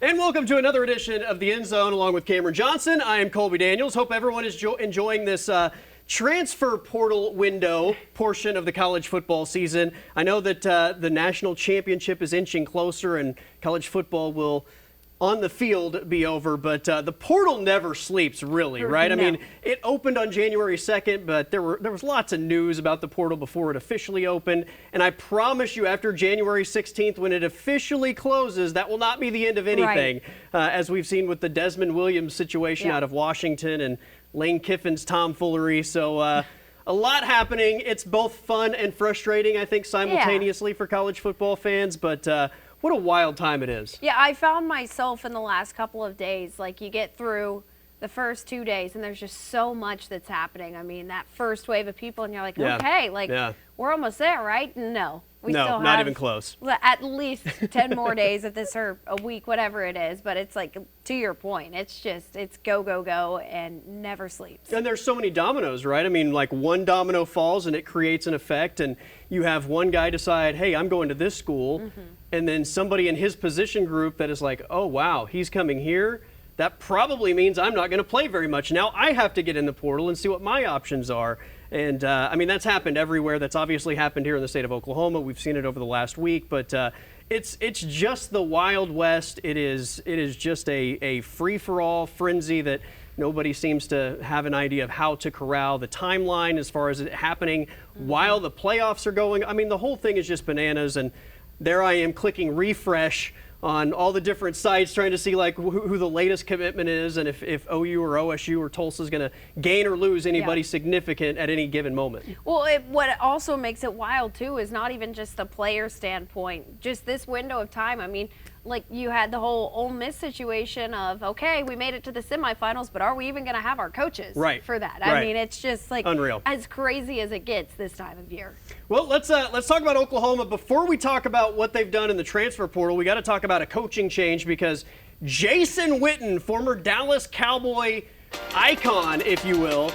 And welcome to another edition of The End Zone along with Cameron Johnson. I am Colby Daniels. Hope everyone is enjoying this transfer portal window portion of the college football season. I know that the national championship is inching closer and college football will on the field be over, but the portal never sleeps, really, right? No. I mean, it opened on January 2nd, but there was lots of news about the portal before it officially opened, and I promise you after January 16th, when it officially closes, that will not be the end of anything, as we've seen with the Desmond Williams situation out of Washington and Lane Kiffin's tomfoolery. So a lot happening. It's both fun and frustrating, I think, simultaneously for college football fans, but what a wild time it is. Yeah, I found myself in the last couple of days, like you get through the first 2 days and there's just so much that's happening. I mean, that first wave of people and you're like, okay, like we're almost there, right? No. We still have not even close. At least 10 more days of this or a week, whatever it is. But it's like, to your point, it's go, go, go and never sleeps. And there's so many dominoes, right? I mean, like one domino falls and it creates an effect. And you have one guy decide, hey, I'm going to this school. And then somebody in his position group that is like, oh, wow, he's coming here. That probably means I'm not going to play very much. Now I have to get in the portal and see what my options are. And, I mean, that's happened everywhere. That's obviously happened here in the state of Oklahoma. We've seen it over the last week. But it's just the Wild West. It is just a free-for-all frenzy that nobody seems to have an idea of how to corral. The timeline as far as it happening while the playoffs are going. I mean, the whole thing is just bananas. And there I am clicking refresh on all the different sites trying to see like who the latest commitment is and if OU or OSU or Tulsa is going to gain or lose anybody significant at any given moment. Well, what also makes it wild too is not even just the player standpoint, just this window of time. I mean, like you had the whole Ole Miss situation of, okay, we made it to the semifinals, but are we even going to have our coaches for that? I mean, it's just like unreal, as crazy as it gets this time of year. Well, let's talk about Oklahoma. Before we talk about what they've done in the transfer portal, we got to talk about a coaching change because Jason Witten, former Dallas Cowboy icon, if you will,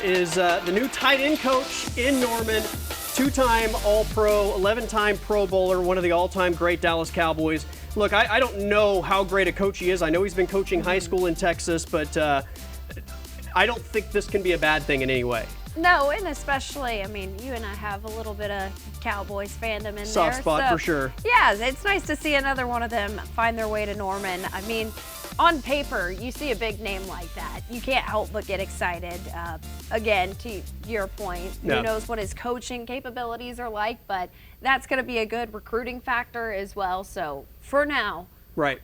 is the new tight end coach in Norman. Two-time All-Pro, 11-time Pro Bowler, one of the all-time great Dallas Cowboys. Look, I don't know how great a coach he is. I know he's been coaching high school in Texas, but I don't think this can be a bad thing in any way. No, and especially, I mean, you and I have a little bit of Cowboys fandom in there. Soft spot for sure. Yeah, it's nice to see another one of them find their way to Norman. I mean, on paper, you see a big name like that, you can't help but get excited. Again, to your point, who knows what his coaching capabilities are like, but that's going to be a good recruiting factor as well. So for now,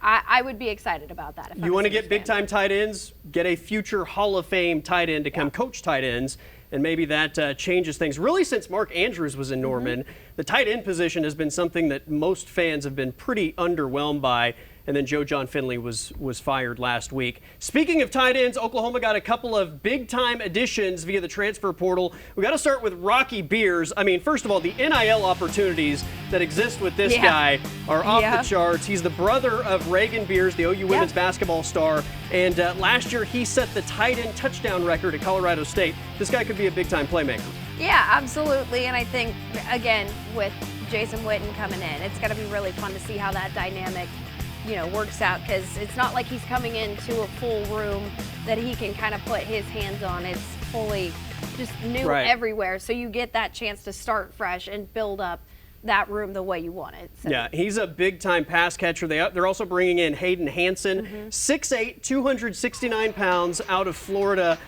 I would be excited about that. If you want to get big-time tight ends, get a future Hall of Fame tight end to come coach tight ends, and maybe that changes things. Really, since Mark Andrews was in Norman, the tight end position has been something that most fans have been pretty underwhelmed by. And then Joe John Finley was fired last week. Speaking of tight ends, Oklahoma got a couple of big-time additions via the transfer portal. We got to start with Rocky Beers. I mean, first of all, the NIL opportunities that exist with this guy are off the charts. He's the brother of Reagan Beers, the OU women's basketball star. And last year, he set the tight end touchdown record at Colorado State. This guy could be a big-time playmaker. Yeah, absolutely. And I think, again, with Jason Witten coming in, it's going to be really fun to see how that dynamic works out, because it's not like he's coming into a full room that he can kind of put his hands on. It's fully just new everywhere. So you get that chance to start fresh and build up that room the way you want it. So. Yeah, he's a big-time pass catcher. They're also bringing in Hayden Hansen, 6'8", 269 pounds, out of Florida.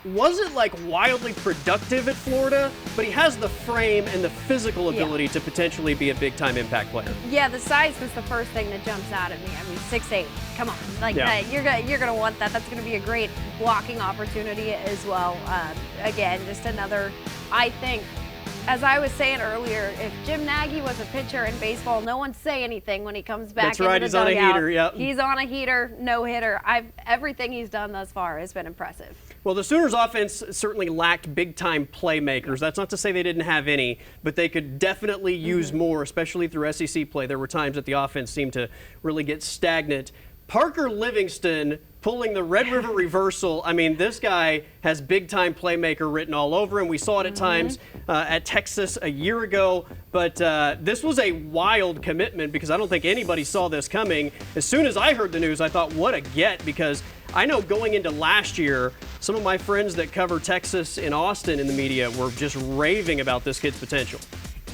Wasn't like wildly productive at Florida, but he has the frame and the physical ability to potentially be a big-time impact player. Yeah, the size was the first thing that jumps out at me. I mean, 6'8", come on, like you're gonna want that. That's gonna be a great blocking opportunity as well. Again, just another, I think. As I was saying earlier, if Jim Nagy was a pitcher in baseball, no one say anything when he comes back into the dugout. He's on a heater, He's on a heater, no hitter. Everything he's done thus far has been impressive. Well, the Sooners offense certainly lacked big-time playmakers. That's not to say they didn't have any, but they could definitely use more, especially through SEC play. There were times that the offense seemed to really get stagnant. Parker Livingston pulling the Red River reversal. I mean, this guy has big-time playmaker written all over him. We saw it at times at Texas a year ago, but this was a wild commitment because I don't think anybody saw this coming. As soon as I heard the news, I thought, what a get, because I know going into last year, some of my friends that cover Texas in Austin in the media were just raving about this kid's potential.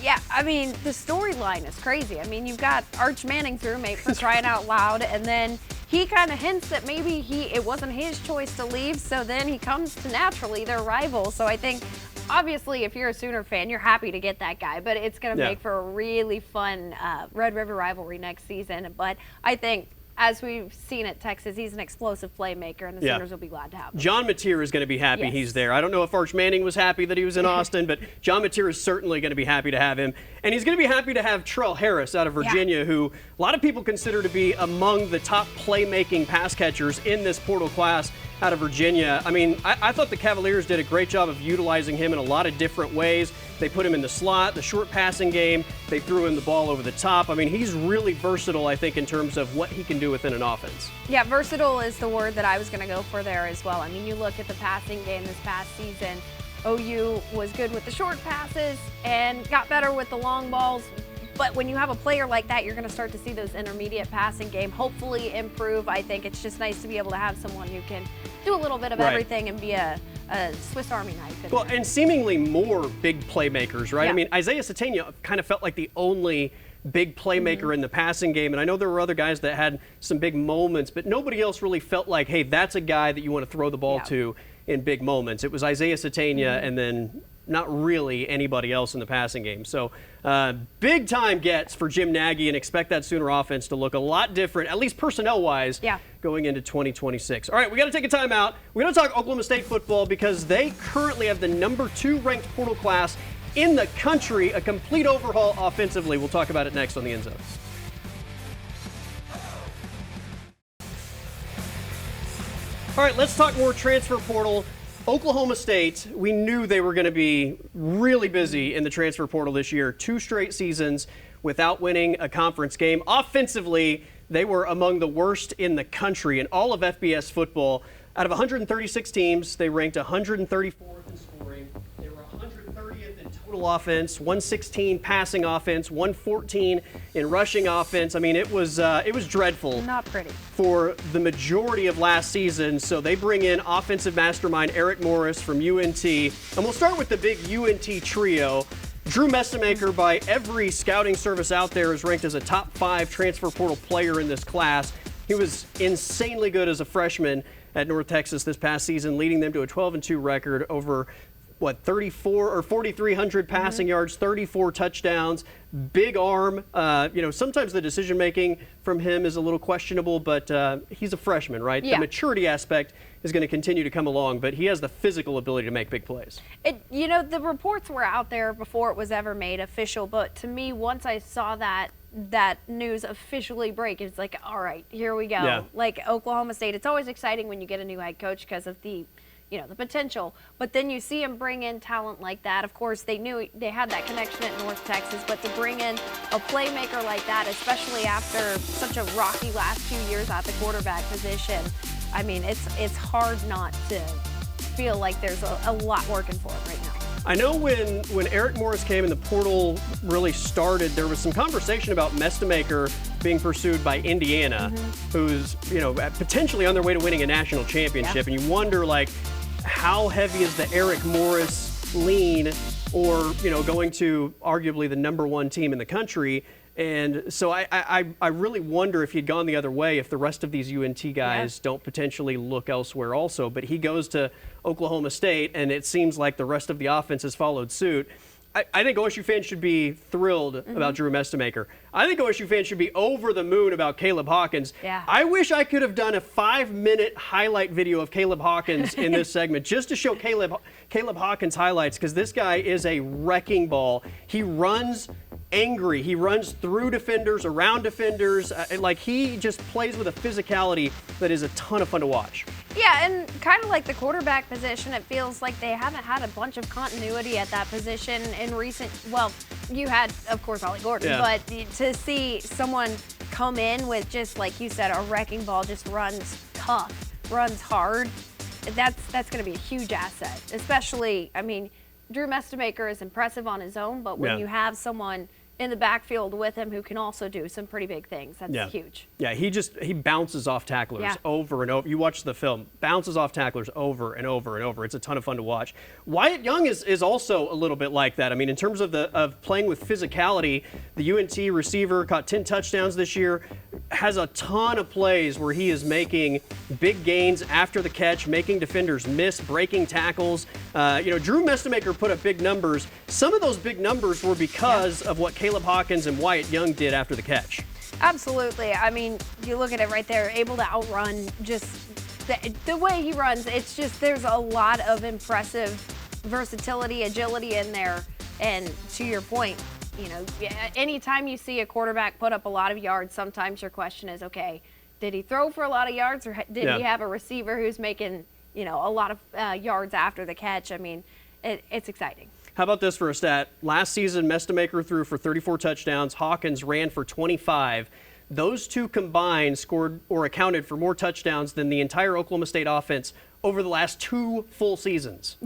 Yeah, I mean, the storyline is crazy. I mean, you've got Arch Manning's roommate, for crying out loud, and then he kind of hints that maybe it wasn't his choice to leave, so then he comes to naturally their rival. So I think, obviously, if you're a Sooner fan, you're happy to get that guy, but it's going to make for a really fun Red River rivalry next season. But I think, as we've seen at Texas, he's an explosive playmaker, and the Sooners will be glad to have him. John Mateer is going to be happy he's there. I don't know if Arch Manning was happy that he was in Austin, but John Mateer is certainly going to be happy to have him. And he's going to be happy to have Terrell Harris out of Virginia, who a lot of people consider to be among the top playmaking pass catchers in this portal class out of Virginia. I mean, I thought the Cavaliers did a great job of utilizing him in a lot of different ways. They put him in the slot, the short passing game. They threw him the ball over the top. I mean, he's really versatile, I think, in terms of what he can do within an offense. Yeah, versatile is the word that I was going to go for there as well. I mean, you look at the passing game this past season, OU was good with the short passes and got better with the long balls. But when you have a player like that, you're going to start to see those intermediate passing game hopefully improve. I think it's just nice to be able to have someone who can do a little bit of everything and be a Swiss Army knife. Well, and seemingly more big playmakers, right? Yeah. I mean, Isaiah Satania kind of felt like the only big playmaker in the passing game, and I know there were other guys that had some big moments, but nobody else really felt like, hey, that's a guy that you want to throw the ball to in big moments. It was Isaiah Satania and then not really anybody else in the passing game. So big time gets for Jim Nagy, and expect that Sooner offense to look a lot different, at least personnel-wise, going into 2026. All right, we got to take a timeout. We're going to talk Oklahoma State football because they currently have the #2 ranked portal class in the country, a complete overhaul offensively. We'll talk about it next on the End Zone. All right, let's talk more transfer portal. Oklahoma State, we knew they were going to be really busy in the transfer portal this year. 2 straight seasons without winning a conference game. Offensively, they were among the worst in the country in all of FBS football. Out of 136 teams, they ranked 134th in scoring. They were 130th in total offense, 116 passing offense, 114 in rushing offense. I mean, it was dreadful. Not pretty. For the majority of last season. So they bring in offensive mastermind Eric Morris from UNT. And we'll start with the big UNT trio. Drew Messamaker, by every scouting service out there, is ranked as a top 5 transfer portal player in this class. He was insanely good as a freshman at North Texas this past season, leading them to a 12-2 record over 34 or 4,300 passing yards, 34 touchdowns, big arm. Sometimes the decision making from him is a little questionable, but he's a freshman, right? Yeah. The maturity aspect is going to continue to come along, but he has the physical ability to make big plays. The reports were out there before it was ever made official, but to me, once I saw that news officially break, it's like, all right, here we go. Yeah. Like Oklahoma State, it's always exciting when you get a new head coach because of the potential, but then you see him bring in talent like that. Of course, they knew they had that connection at North Texas, but to bring in a playmaker like that, especially after such a rocky last few years at the quarterback position, I mean, it's hard not to feel like there's a lot working for him right now. I know when Eric Morris came and the portal really started, there was some conversation about Messamaker being pursued by Indiana, who's potentially on their way to winning a national championship, and you wonder, like, how heavy is the Eric Morris lean, or going to arguably the #1 team in the country. And so I really wonder if he'd gone the other way, if the rest of these UNT guys don't potentially look elsewhere also. But he goes to Oklahoma State, and it seems like the rest of the offense has followed suit. I think OSU fans should be thrilled about Drew Messamaker. I think OSU fans should be over the moon about Caleb Hawkins. Yeah. I wish I could have done a 5-minute highlight video of Caleb Hawkins in this segment just to show Caleb Hawkins highlights, because this guy is a wrecking ball. He runs angry. He runs through defenders, around defenders. He just plays with a physicality that is a ton of fun to watch. Yeah, and kind of like the quarterback position, it feels like they haven't had a bunch of continuity at that position in recent, well, you had, of course, Ollie Gordon, but to see someone come in with just, like you said, a wrecking ball, just runs tough. runs hard, that's going to be a huge asset. Especially, I mean, Drew Mestemaker is impressive on his own, but when you have someone in the backfield with him who can also do some pretty big things, that's huge. Yeah, he bounces off tacklers over and over. You watch the film, bounces off tacklers over and over and over. It's a ton of fun to watch. Wyatt Young is also a little bit like that. I mean, in terms of playing with physicality, the UNT receiver caught 10 touchdowns this year, has a ton of plays where he is making big gains after the catch, making defenders miss, breaking tackles. Drew Mestemaker put up big numbers. Some of those big numbers were because of what Caleb Hawkins and Wyatt Young did after the catch. Absolutely. I mean, you look at it right there, able to outrun just the way he runs. It's just there's a lot of impressive versatility, agility in there. And to your point, anytime you see a quarterback put up a lot of yards, sometimes your question is, okay, did he throw for a lot of yards or did he have a receiver who's making, a lot of yards after the catch? I mean, it's exciting. How about this for a stat? Last season, Mestemaker threw for 34 touchdowns. Hawkins ran for 25. Those two combined scored or accounted for more touchdowns than the entire Oklahoma State offense over the last 2 full seasons.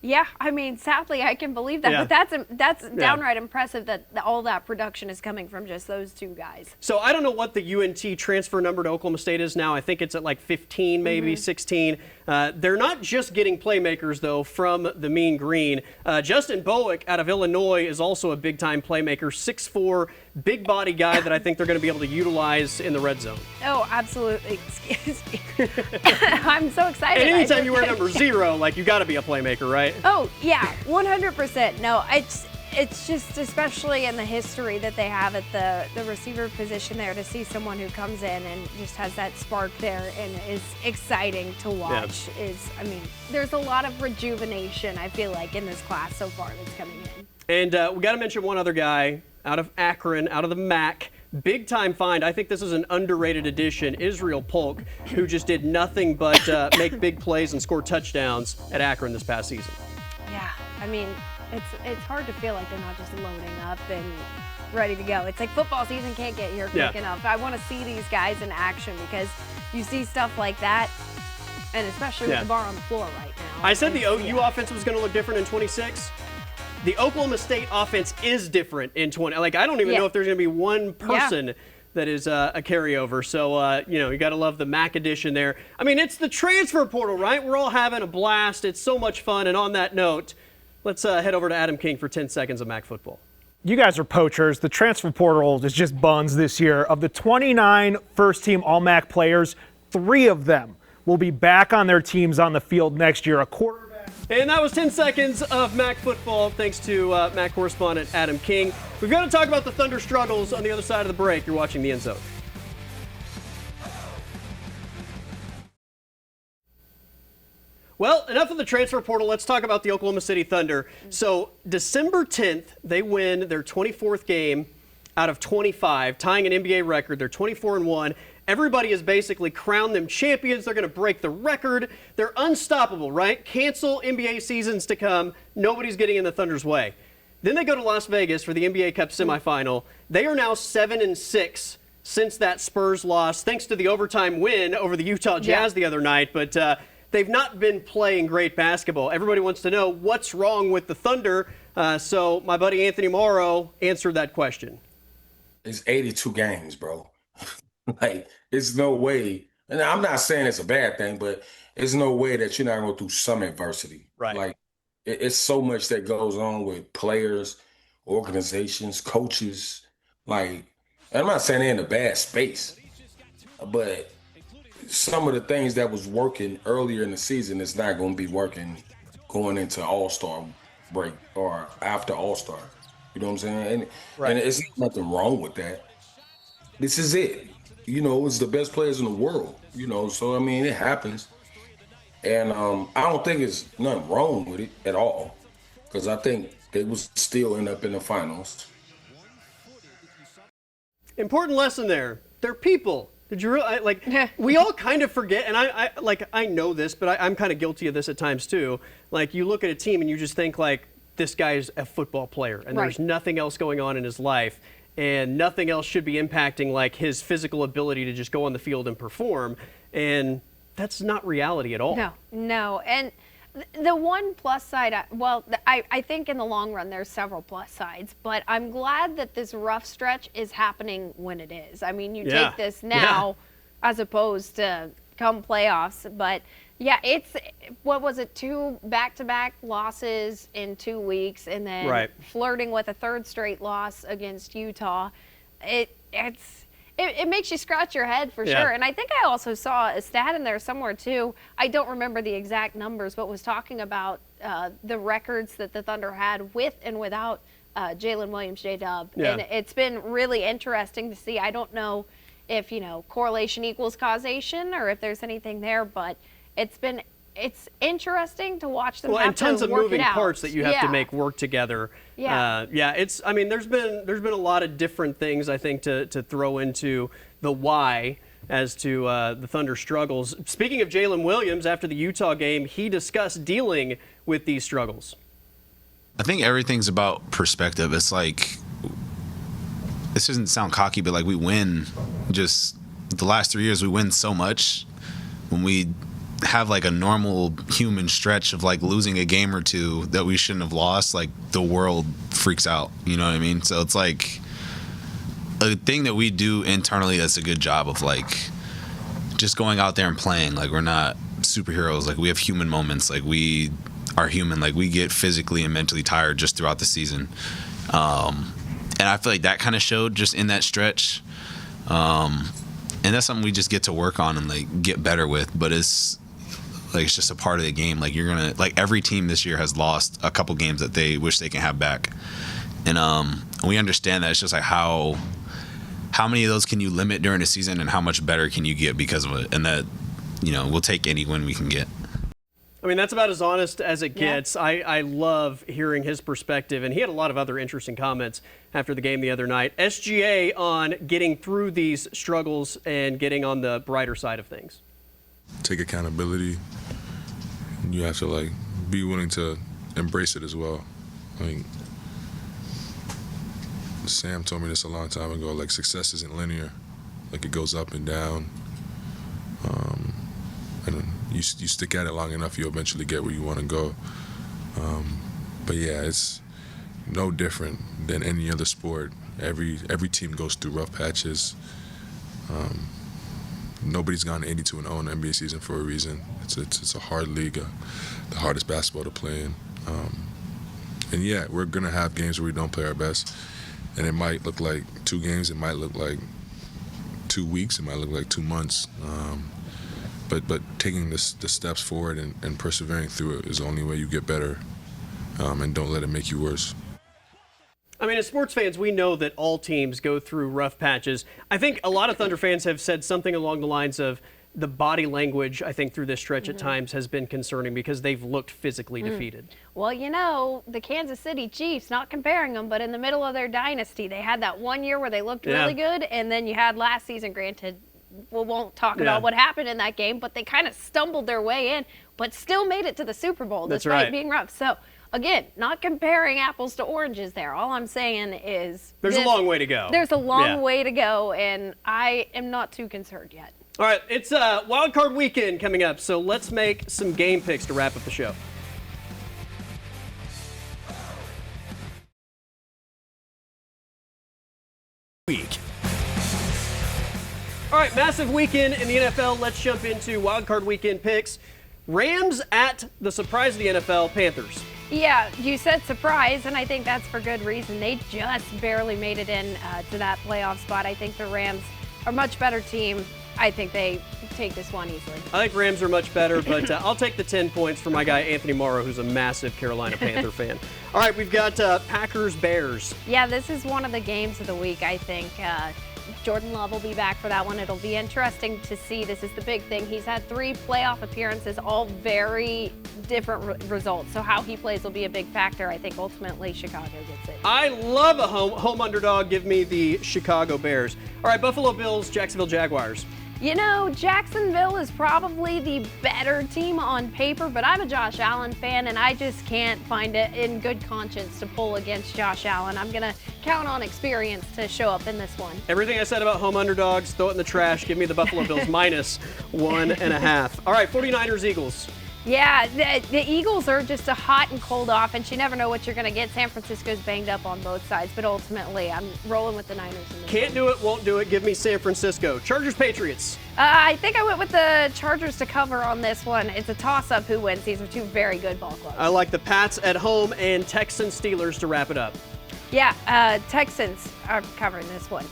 Yeah, I mean, sadly, I can believe that, but that's downright impressive that all that production is coming from just those two guys. So I don't know what the UNT transfer number to Oklahoma State is now. I think it's at like 15, maybe 16. They're not just getting playmakers, though, from the Mean Green. Justin Bowick out of Illinois is also a big-time playmaker, 6'4", big body guy that I think they're going to be able to utilize in the red zone. Oh, absolutely. Excuse me. I'm so excited. And anytime you wear number 0, like, you got to be a playmaker, right? Oh, yeah, 100%. No, it's just, especially in the history that they have at the receiver position there, to see someone who comes in and just has that spark there and is exciting to watch. There's a lot of rejuvenation, I feel like, in this class so far that's coming in. And we got to mention one other guy out of Akron, out of the MAC. Big time find. I think this is an underrated addition. Israel Polk, who just did nothing but make big plays and score touchdowns at Akron this past season. Yeah, I mean, it's hard to feel like they're not just loading up and ready to go. It's like football season can't get here quick enough. I want to see these guys in action because you see stuff like that, and especially with the bar on the floor right now. I said the OU offense was going to look different in 26. The Oklahoma State offense is different in 20. Like, I don't even know if there's going to be one person that is a carryover. So, you got to love the MAC edition there. I mean, it's the transfer portal, right? We're all having a blast. It's so much fun. And on that note, let's head over to Adam King for 10 seconds of MAC football. You guys are poachers. The transfer portal is just buns this year. Of the 29 first-team All-MAC players, 3 of them will be back on their teams on the field next year. A quarterback. And that was 10 seconds of MAC football, thanks to MAC correspondent Adam King. We've got to talk about the Thunder struggles on the other side of the break. You're watching The End Zone. Well, enough of the transfer portal. Let's talk about the Oklahoma City Thunder. So December 10th, they win their 24th game out of 25, tying an NBA record. They're 24-1. Everybody has basically crowned them champions. They're going to break the record. They're unstoppable, right? Cancel NBA seasons to come. Nobody's getting in the Thunder's way. Then they go to Las Vegas for the NBA Cup semifinal. They are now 7-6 since that Spurs loss, thanks to the overtime win over the Utah Jazz the other night. But they've not been playing great basketball. Everybody wants to know what's wrong with the Thunder. So my buddy Anthony Morrow answered that question. It's 82 games, bro. Like, it's no way, and I'm not saying it's a bad thing, but there's no way that you're not going through some adversity. Right. Like, it's so much that goes on with players, organizations, coaches. Like, and I'm not saying they're in a bad space, but some of the things that was working earlier in the season is not going to be working going into All-Star break or after All-Star. You know what I'm saying? And it's nothing wrong with that. This is it. It's the best players in the world, so, I mean, it happens. And I don't think there's nothing wrong with it at all, because I think they will still end up in the finals. Important lesson there. They're people. Did you really, we all kind of forget, and I know this, but I'm kind of guilty of this at times too. Like, you look at a team and you just think, like, this guy's a football player, and there's nothing else going on in his life. And nothing else should be impacting like his physical ability to just go on the field and perform. And that's not reality at all. No. And the one plus side, I think in the long run there's several plus sides, but I'm glad that this rough stretch is happening when it is. I mean, you take this now as opposed to come playoffs, but yeah, it's, what was it, 2 back-to-back losses in 2 weeks, and then flirting with a third straight loss against Utah. It makes you scratch your head for sure. And I think I also saw a stat in there somewhere too. I don't remember the exact numbers, but was talking about the records that the Thunder had with and without Jalen Williams, J-Dub. And it's been really interesting to see. I don't know if, correlation equals causation or if there's anything there, but it's interesting to watch them. Well, have and tons to of work moving it out. parts that you have to make work together. It's, I mean, there's been a lot of different things, I think, to throw into the why as to the Thunder struggles. Speaking of Jalen Williams, after the Utah game, he discussed dealing with these struggles. I think everything's about perspective. It's like, this doesn't sound cocky, but like, we win just the last 3 years, we win so much. When we have like a normal human stretch of like losing a game or two that we shouldn't have lost, like the world freaks out. You know what I mean? So it's like a thing that we do internally that's a good job of like just going out there and playing. Like, we're not superheroes. Like, we have human moments. Like, we are human. Like, we get physically and mentally tired just throughout the season. And I feel like that kind of showed just in that stretch. And that's something we just get to work on and like get better with. But it's just a part of the game. Like, you're gonna, like, every team this year has lost a couple games that they wish they can have back. And we understand that. It's just like how many of those can you limit during the season, and how much better can you get because of it. And that, we'll take any win we can get. I mean, that's about as honest as it gets. I love hearing his perspective, and he had a lot of other interesting comments after the game the other night. SGA on getting through these struggles and getting on the brighter side of things. Take accountability. You have to, like, be willing to embrace it as well. Like, Sam told me this a long time ago, like, success isn't linear. Like, it goes up and down. And you stick at it long enough, you'll eventually get where you want to go. But yeah, it's no different than any other sport. Every team goes through rough patches. Nobody's gone 82-0 in the NBA season for a reason. It's a hard league, the hardest basketball to play in. And yeah, we're gonna have games where we don't play our best, and it might look like 2 games, it might look like 2 weeks, it might look like 2 months. But taking the steps forward and persevering through it is the only way you get better, and don't let it make you worse. I mean, as sports fans, we know that all teams go through rough patches. I think a lot of Thunder fans have said something along the lines of the body language, I think, through this stretch at times has been concerning because they've looked physically defeated. Well, the Kansas City Chiefs, not comparing them, but in the middle of their dynasty, they had that 1 year where they looked really good, and then you had last season, granted, we won't talk about what happened in that game, but they kind of stumbled their way in, but still made it to the Super Bowl despite being rough. So, again, not comparing apples to oranges there. All I'm saying is there's a long way to go. There's a long way to go, and I am not too concerned yet. All right, it's Wild Card Weekend coming up, so let's make some game picks to wrap up the show. All right, massive weekend in the NFL. Let's jump into Wild Card Weekend picks. Rams at the surprise of the NFL, Panthers. Yeah, you said surprise, and I think that's for good reason. They just barely made it in to that playoff spot. I think the Rams are a much better team. I think they take this one easily. I think Rams are much better, but I'll take the 10 points for my guy Anthony Morrow, who's a massive Carolina Panther fan. All right, we've got Packers-Bears. Yeah, this is one of the games of the week, I think. Jordan Love will be back for that one. It'll be interesting to see. This is the big thing. He's had 3 playoff appearances, all very different results. So how he plays will be a big factor. I think ultimately Chicago gets it. I love a home underdog. Give me the Chicago Bears. All right, Buffalo Bills, Jacksonville Jaguars. You know, Jacksonville is probably the better team on paper, but I'm a Josh Allen fan, and I just can't find it in good conscience to pull against Josh Allen. I'm going to count on experience to show up in this one. Everything I said about home underdogs, throw it in the trash. Give me the Buffalo Bills minus 1.5. All right, 49ers, Eagles. Yeah, the Eagles are just a hot and cold offense. You never know what you're going to get. San Francisco's banged up on both sides, but ultimately I'm rolling with the Niners in this Can't one. do it, won't do it. Give me San Francisco. Chargers, Patriots. I think I went with the Chargers to cover on this one. It's a toss-up who wins. These are two very good ball clubs. I like the Pats at home and Texans, Steelers to wrap it up. Yeah, Texans are covering this one.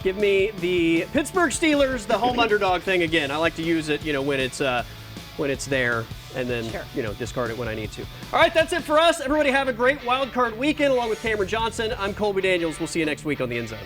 Give me the Pittsburgh Steelers, the home underdog thing again. I like to use it, when it's there, and then, Sure. discard it when I need to. All right, that's it for us. Everybody have a great wild card weekend along with Cameron Johnson. I'm Colby Daniels. We'll see you next week on The End Zone.